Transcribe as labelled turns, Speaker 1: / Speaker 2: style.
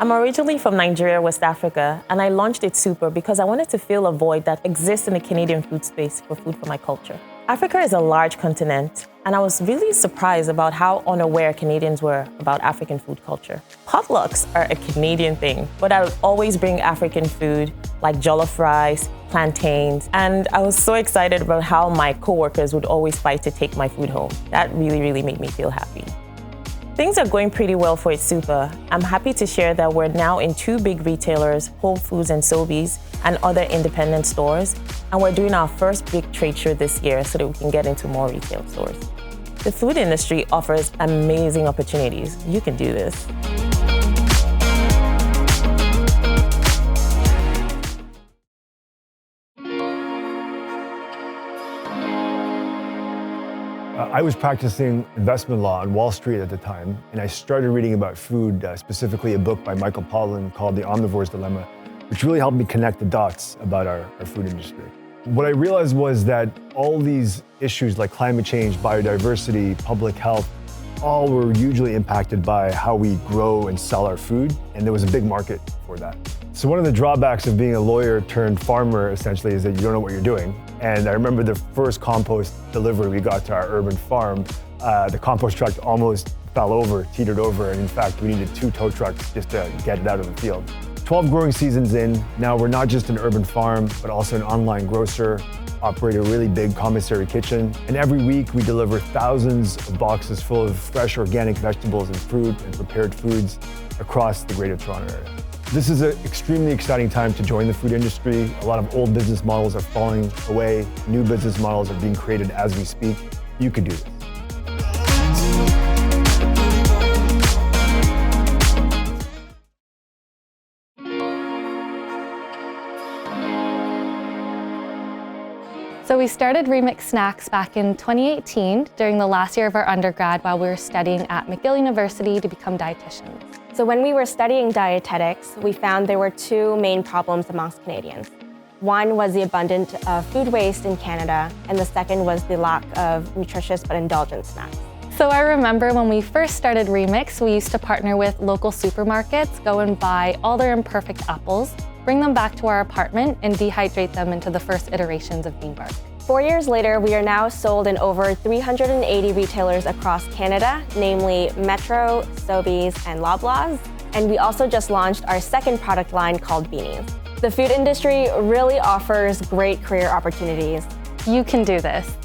Speaker 1: I'm originally from Nigeria, West Africa, and I launched It's Super because I wanted to fill a void that exists in the Canadian food space for food for my culture. Africa is a large continent, and I was really surprised about how unaware Canadians were about African food culture. Potlucks are a Canadian thing, but I would always bring African food like jollof rice, plantains, and I was so excited about how my coworkers would always fight to take my food home. That really made me feel happy. Things are going pretty well for It's Super. I'm happy to share that we're now in 2 big retailers, Whole Foods and Sobeys, and other independent stores, and we're doing our first big trade show this year so that we can get into more retail stores. The food industry offers amazing opportunities. You can do this.
Speaker 2: I was practicing investment law on Wall Street at the time, and I started reading about food, specifically a book by Michael Pollan called The Omnivores Dilemma, which really helped me connect the dots about our food industry. What I realized was that all these issues like climate change, biodiversity, public health, all were hugely impacted by how we grow and sell our food, and there was a big market for that. So one of the drawbacks of being a lawyer turned farmer essentially is that you don't know what you're doing. And I remember the first compost delivery we got to our urban farm, the compost truck almost fell over, teetered over, and in fact we needed 2 tow trucks just to get it out of the field. 12 growing seasons in, now we're not just an urban farm, but also an online grocer, operate a really big commissary kitchen, and every week we deliver thousands of boxes full of fresh organic vegetables and fruit and prepared foods across the Greater Toronto area. This is an extremely exciting time to join the food industry. A lot of old business models are falling away. New business models are being created as we speak. You could do this.
Speaker 3: So we started Remix Snacks back in 2018 during the last year of our undergrad while we were studying at McGill University to become dietitians.
Speaker 4: So when we were studying dietetics, we found there were 2 main problems amongst Canadians. One was the abundance of food waste in Canada, and the second was the lack of nutritious but indulgent snacks.
Speaker 3: So I remember when we first started Remix, we used to partner with local supermarkets, go and buy all their imperfect apples, bring them back to our apartment, and dehydrate them into the first iterations of bean bark.
Speaker 4: 4 years later, we are now sold in over 380 retailers across Canada, namely Metro, Sobeys, and Loblaws. And we also just launched our second product line called Beanies. The food industry really offers great career opportunities.
Speaker 3: You can do this.